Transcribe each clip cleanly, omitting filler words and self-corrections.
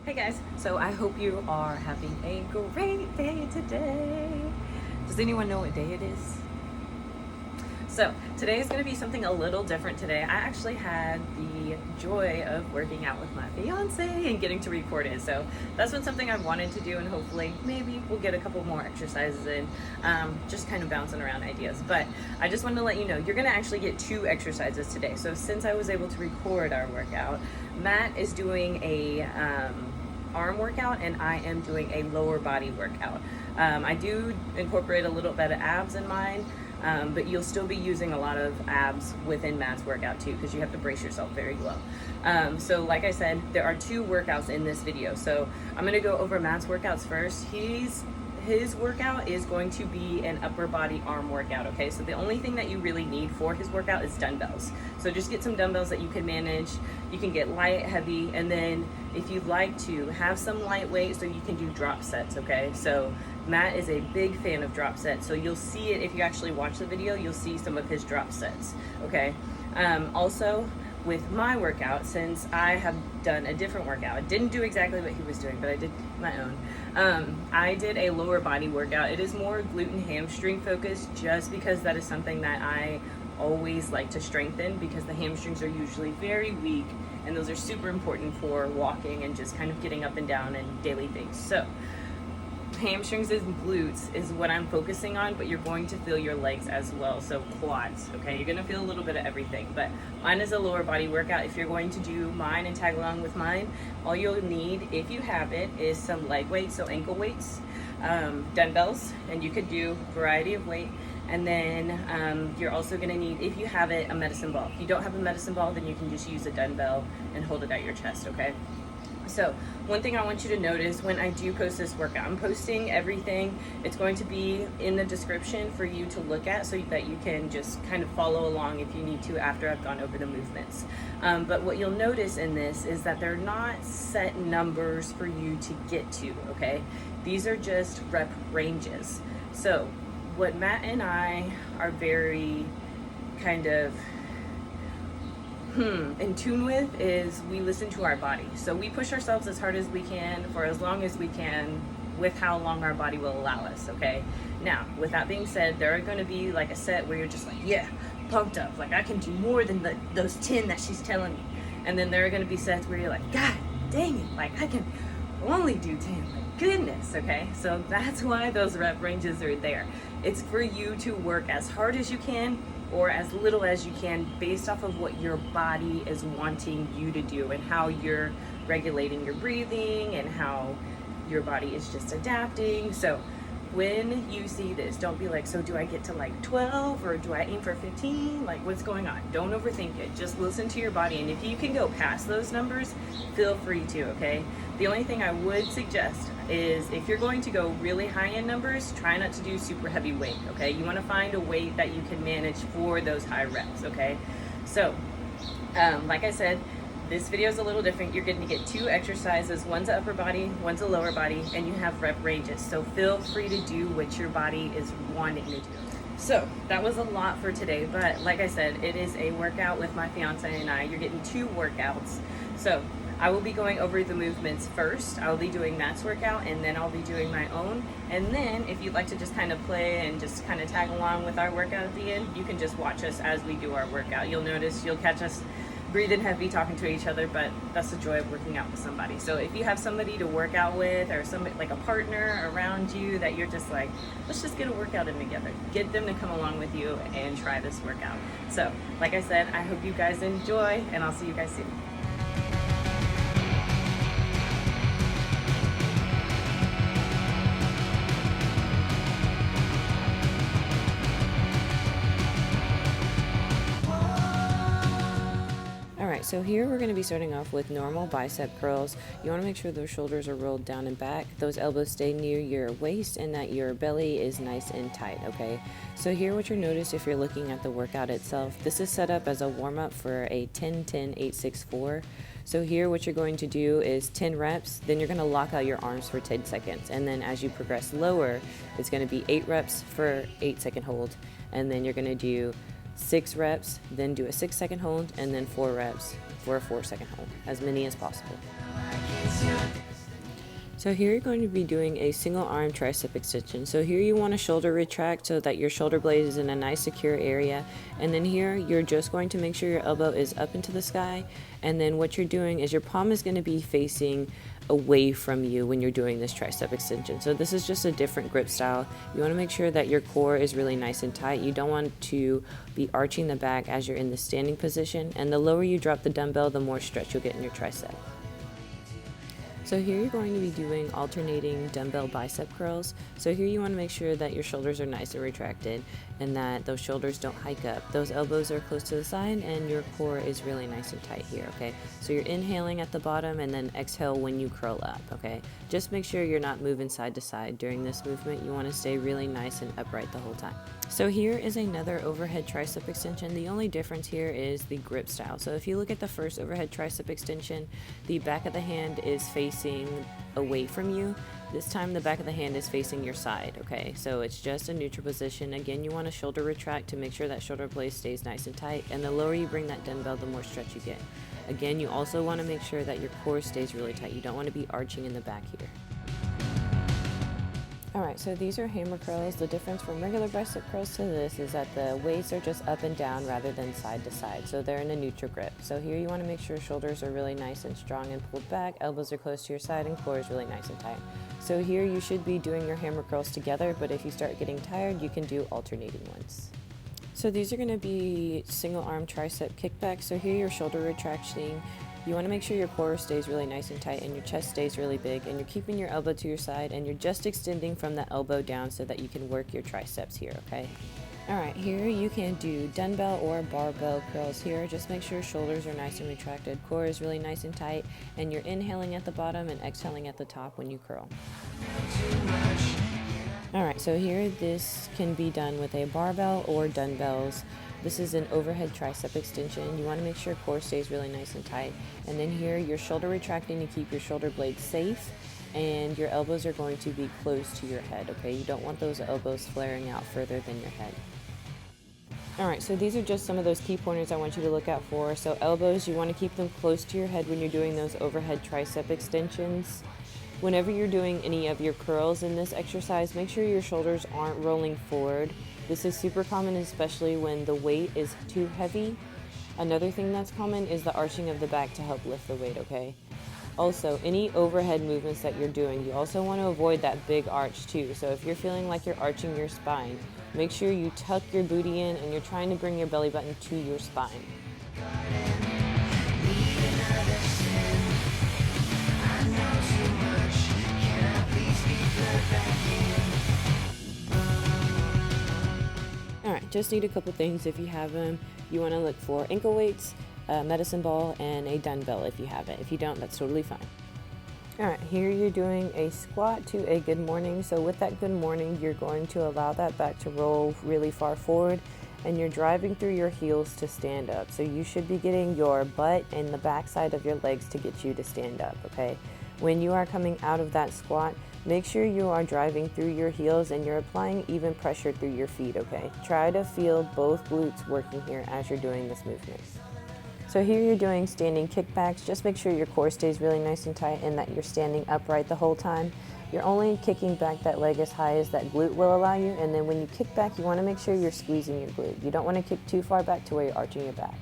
Hey guys, so I hope you are having a great day today. Does anyone know what day it is? So today is going to be something a little different today. I actually had the joy of working out with my fiance and getting to record it. So that's been something I've wanted to do, and hopefully maybe we'll get a couple more exercises in, just kind of bouncing around ideas. But I just wanted to let you know, you're going to actually get 2 exercises today. So since I was able to record our workout, Matt is doing a arm workout and I am doing a lower body workout. I do incorporate a little bit of abs in mine, but you'll still be using a lot of abs within Matt's workout too, because you have to brace yourself very low. So like I said, there are 2 workouts in this video. So I'm gonna go over Matt's workouts first. His workout is going to be an upper body arm workout, okay? So the only thing that you really need for his workout is dumbbells. So just get some dumbbells that you can manage. You can get light, heavy, and then if you'd like to, have some lightweight so you can do drop sets, okay? So Matt is a big fan of drop sets, so you'll see it if you actually watch the video, you'll see some of his drop sets, okay? Also, with my workout, since I have done a different workout, I didn't do exactly what he was doing, but I did my own. I did a lower body workout. It is more glute and hamstring focused, just because that is something that I always like to strengthen, because the hamstrings are usually very weak and those are super important for walking and just kind of getting up and down and daily things. So hamstrings and glutes is what I'm focusing on, but you're going to feel your legs as well, so quads, okay? You're gonna feel a little bit of everything, but mine is a lower body workout. If you're going to do mine and tag along with mine, all you'll need, if you have it, is some leg weights, so ankle weights, dumbbells, and you could do a variety of weight, and then you're also gonna need, if you have it, a medicine ball. If you don't have a medicine ball, then you can just use a dumbbell and hold it at your chest, okay? So one thing I want you to notice when I do post this workout, I'm posting everything. It's going to be in the description for you to look at so that you can just kind of follow along if you need to after I've gone over the movements. But what you'll notice in this is that they're not set numbers for you to get to, okay? These are just rep ranges. So what Matt and I are very kind of in tune with is we listen to our body. So we push ourselves as hard as we can for as long as we can with how long our body will allow us, okay? Now, with that being said, there are gonna be like a set where you're just like, yeah, pumped up, like I can do more than those 10 that she's telling me. And then there are gonna be sets where you're like, God dang it, like I can only do 10, like goodness, okay? So that's why those rep ranges are there. It's for you to work as hard as you can or as little as you can based off of what your body is wanting you to do and how you're regulating your breathing and how your body is just adapting. So when you see this, don't be like, so do I get to like 12 or do I aim for 15? Like what's going on? Don't overthink it. Just listen to your body, and if you can go past those numbers, feel free to, okay? The only thing I would suggest is if you're going to go really high in numbers, try not to do super heavy weight, okay? You wanna find a weight that you can manage for those high reps, okay? So, like I said, this video is a little different. You're going to get 2 exercises. One's an upper body, one's a lower body, and you have rep ranges. So feel free to do what your body is wanting to do. So that was a lot for today, but like I said, it is a workout with my fiance and I. You're getting 2 workouts. So I will be going over the movements first. I will be doing Matt's workout, and then I'll be doing my own. And then if you'd like to just kind of play and just kind of tag along with our workout at the end, you can just watch us as we do our workout. You'll notice, you'll catch us breathing heavy, talking to each other, but that's the joy of working out with somebody. So if you have somebody to work out with, or somebody like a partner around you that you're just like, let's just get a workout in together, get them to come along with you and try this workout. So like I said, I hope you guys enjoy, and I'll see you guys soon. Alright, so here we're going to be starting off with normal bicep curls. You want to make sure those shoulders are rolled down and back, those elbows stay near your waist, and that your belly is nice and tight, okay? So here what you'll notice if you're looking at the workout itself, this is set up as a warm-up for a 10-10-8-6-4. So here what you're going to do is 10 reps, then you're going to lock out your arms for 10 seconds, and then as you progress lower, it's going to be 8 reps for 8-second hold, and then you're going to do 6 reps, then do a 6-second hold, and then 4 reps for a 4-second hold, as many as possible. So here you're going to be doing a single arm tricep extension. So here you want to shoulder retract so that your shoulder blade is in a nice secure area. And then here you're just going to make sure your elbow is up into the sky. And then what you're doing is your palm is going to be facing away from you when you're doing this tricep extension. So this is just a different grip style. You want to make sure that your core is really nice and tight. You don't want to be arching the back as you're in the standing position. And the lower you drop the dumbbell, the more stretch you'll get in your tricep. So here you're going to be doing alternating dumbbell bicep curls. So here you want to make sure that your shoulders are nice and retracted and that those shoulders don't hike up. Those elbows are close to the side and your core is really nice and tight here, okay? So you're inhaling at the bottom and then exhale when you curl up, okay? Just make sure you're not moving side to side during this movement. You want to stay really nice and upright the whole time. So here is another overhead tricep extension. The only difference here is the grip style. So if you look at the first overhead tricep extension, the back of the hand is facing away from you. This time the back of the hand is facing your side, okay? So it's just a neutral position. Again, you want to shoulder retract to make sure that shoulder blade stays nice and tight, and the lower you bring that dumbbell, the more stretch you get. Again, you also want to make sure that your core stays really tight. You don't want to be arching in the back here. Alright, so these are hammer curls. The difference from regular bicep curls to this is that the weights are just up and down rather than side to side, so they're in a neutral grip. So here you want to make sure shoulders are really nice and strong and pulled back, elbows are close to your side, and core is really nice and tight. So here you should be doing your hammer curls together, but if you start getting tired, you can do alternating ones. So these are going to be single arm tricep kickbacks. So here your shoulder retraction. You want to make sure your core stays really nice and tight and your chest stays really big, and you're keeping your elbow to your side and you're just extending from the elbow down so that you can work your triceps here, okay? Alright, here you can do dumbbell or barbell curls here. Just make sure shoulders are nice and retracted, core is really nice and tight, and you're inhaling at the bottom and exhaling at the top when you curl. Alright, so here this can be done with a barbell or dumbbells. This is an overhead tricep extension. You want to make sure core stays really nice and tight. And then here you're shoulder retracting to keep your shoulder blades safe, and your elbows are going to be close to your head, okay? You don't want those elbows flaring out further than your head. Alright, so these are just some of those key pointers I want you to look out for. So elbows, you want to keep them close to your head when you're doing those overhead tricep extensions. Whenever you're doing any of your curls in this exercise, make sure your shoulders aren't rolling forward. This is super common, especially when the weight is too heavy. Another thing that's common is the arching of the back to help lift the weight, okay? Also, any overhead movements that you're doing, you also want to avoid that big arch too. So if you're feeling like you're arching your spine, make sure you tuck your booty in and you're trying to bring your belly button to your spine. Alright, just need a couple things if you have them. You want to look for ankle weights, a medicine ball, and a dumbbell if you have it. If you don't, that's totally fine. Alright, here you're doing a squat to a good morning. So with that good morning, you're going to allow that back to roll really far forward, and you're driving through your heels to stand up. So you should be getting your butt and the back side of your legs to get you to stand up, okay? When you are coming out of that squat, make sure you are driving through your heels and you're applying even pressure through your feet, okay? Try to feel both glutes working here as you're doing this movement. So here you're doing standing kickbacks. Just make sure your core stays really nice and tight and that you're standing upright the whole time. You're only kicking back that leg as high as that glute will allow you, and then when you kick back, you want to make sure you're squeezing your glute. You don't want to kick too far back to where you're arching your back.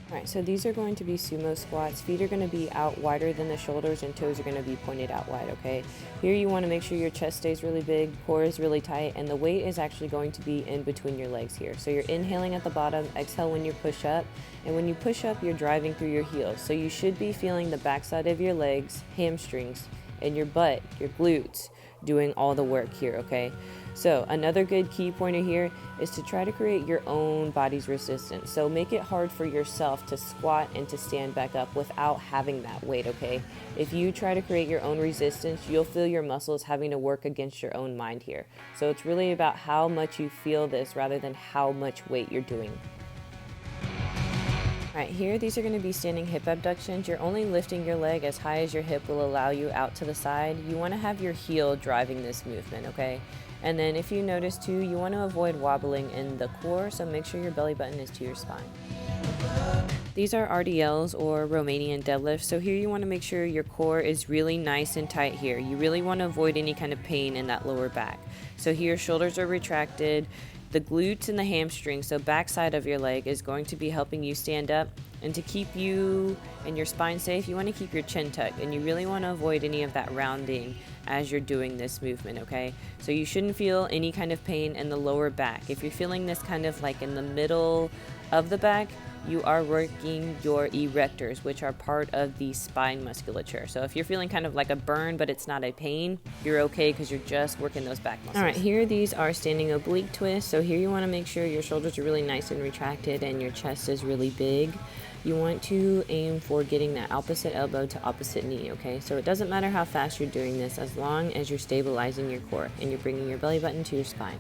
Alright, so these are going to be sumo squats. Feet are going to be out wider than the shoulders and toes are going to be pointed out wide, okay? Here you want to make sure your chest stays really big, core is really tight, and the weight is actually going to be in between your legs here. So you're inhaling at the bottom, exhale when you push up, and when you push up, you're driving through your heels. So you should be feeling the backside of your legs, hamstrings, and your butt, your glutes, doing all the work here, okay? So another good key pointer here is to try to create your own body's resistance. So make it hard for yourself to squat and to stand back up without having that weight, okay? If you try to create your own resistance, you'll feel your muscles having to work against your own mind here. So it's really about how much you feel this rather than how much weight you're doing. Alright, here these are going to be standing hip abductions. You're only lifting your leg as high as your hip will allow you out to the side. You want to have your heel driving this movement, okay? And then if you notice too, you want to avoid wobbling in the core, so make sure your belly button is to your spine. These are RDLs or Romanian deadlifts. So here you want to make sure your core is really nice and tight here. You really want to avoid any kind of pain in that lower back. So here shoulders are retracted. The glutes and the hamstrings, so backside of your leg, is going to be helping you stand up. And to keep you and your spine safe, you want to keep your chin tucked, and you really want to avoid any of that rounding as you're doing this movement, okay? So you shouldn't feel any kind of pain in the lower back. If you're feeling this kind of like in the middle of the back, you are working your erectors, which are part of the spine musculature. So if you're feeling kind of like a burn, but it's not a pain, you're okay because you're just working those back muscles. All right, here these are standing oblique twists. So here you want to make sure your shoulders are really nice and retracted and your chest is really big. You want to aim for getting that opposite elbow to opposite knee, okay? So it doesn't matter how fast you're doing this as long as you're stabilizing your core and you're bringing your belly button to your spine.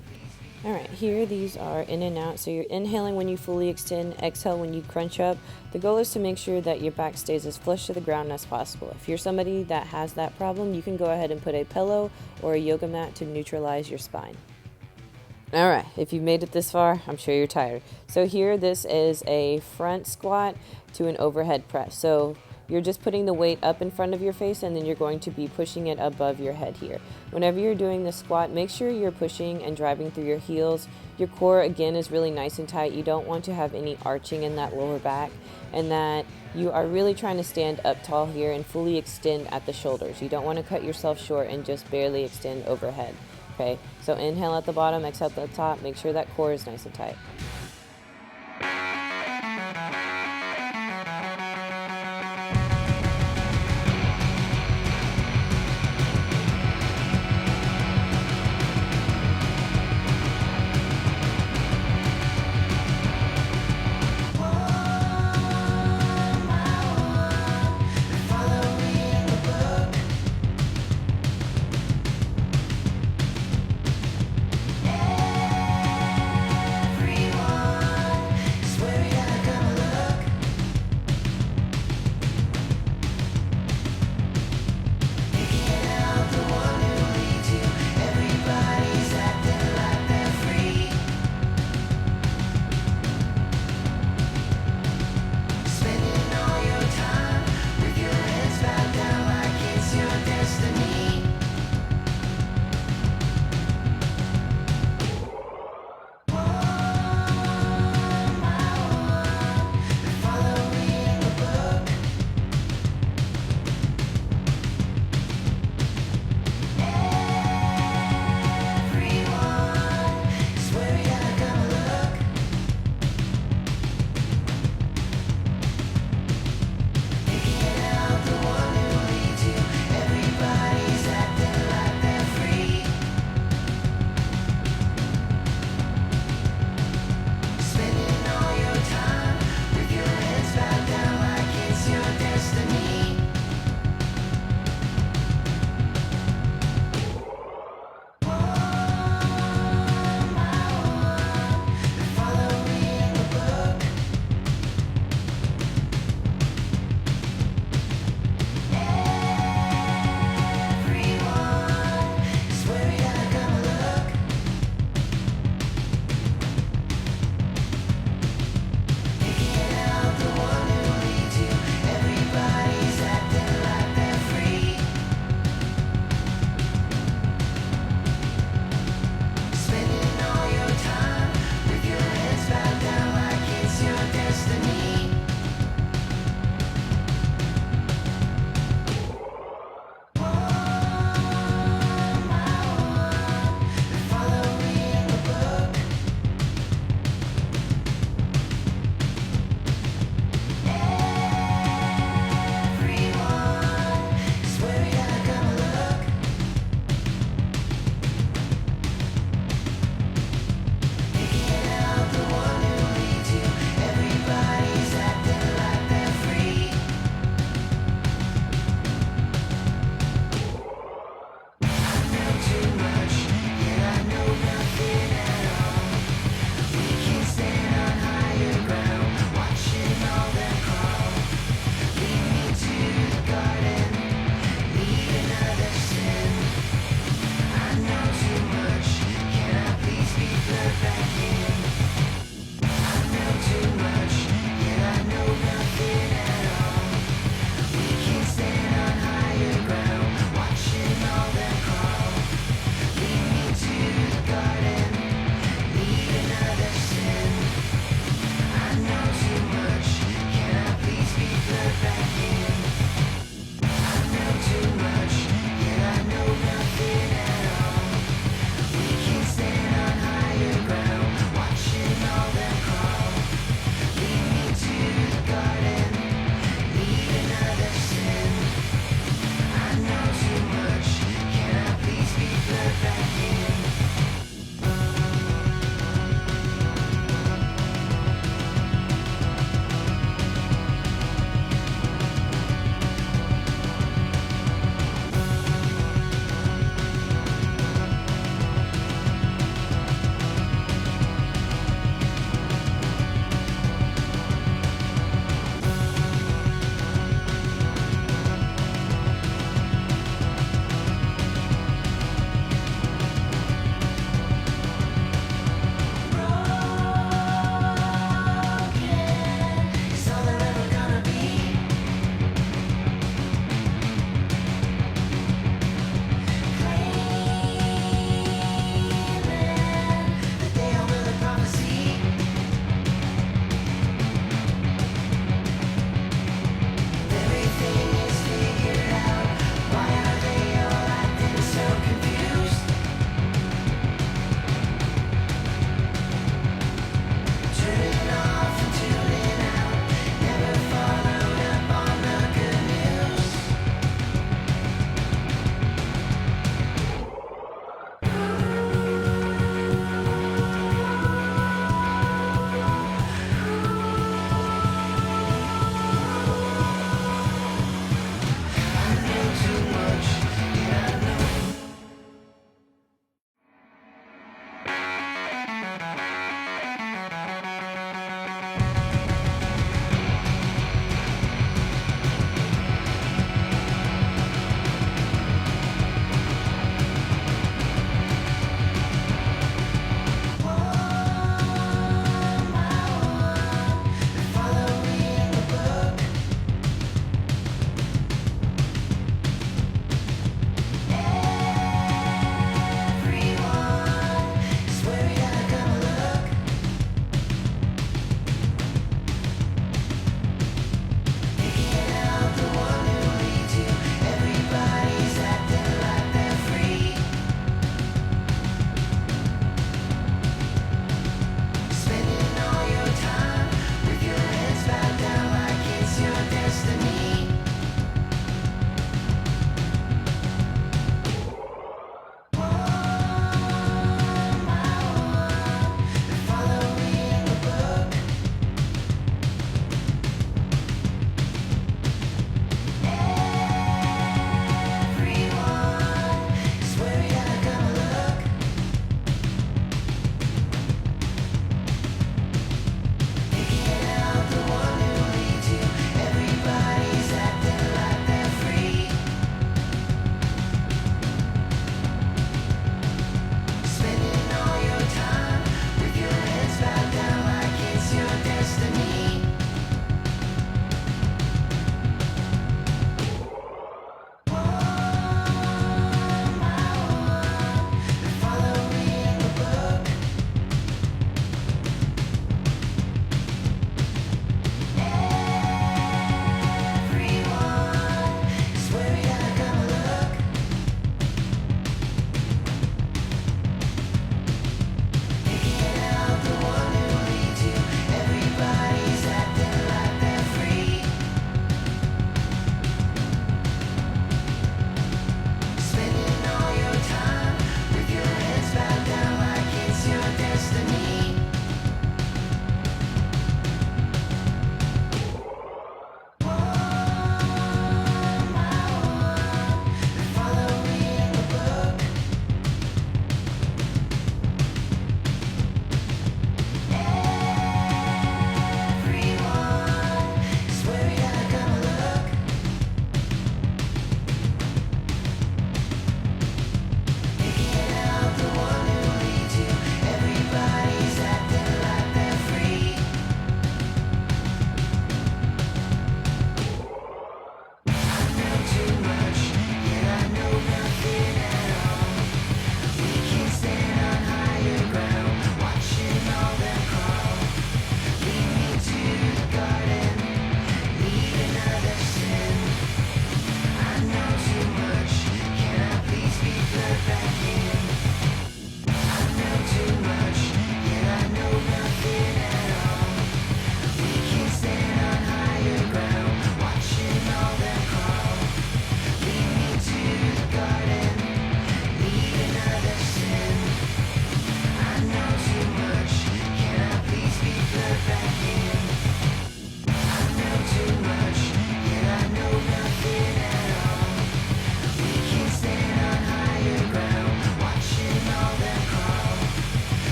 All right, here these are in and out. So you're inhaling when you fully extend, exhale when you crunch up. The goal is to make sure that your back stays as flush to the ground as possible. If you're somebody that has that problem, you can go ahead and put a pillow or a yoga mat to neutralize your spine. All right, if you've made it this far, I'm sure you're tired. So here, this is a front squat to an overhead press. So you're just putting the weight up in front of your face and then you're going to be pushing it above your head here. Whenever you're doing the squat, make sure you're pushing and driving through your heels. Your core, again, is really nice and tight. You don't want to have any arching in that lower back, and that you are really trying to stand up tall here and fully extend at the shoulders. You don't want to cut yourself short and just barely extend overhead. Okay, so inhale at the bottom, exhale at the top. Make sure that core is nice and tight.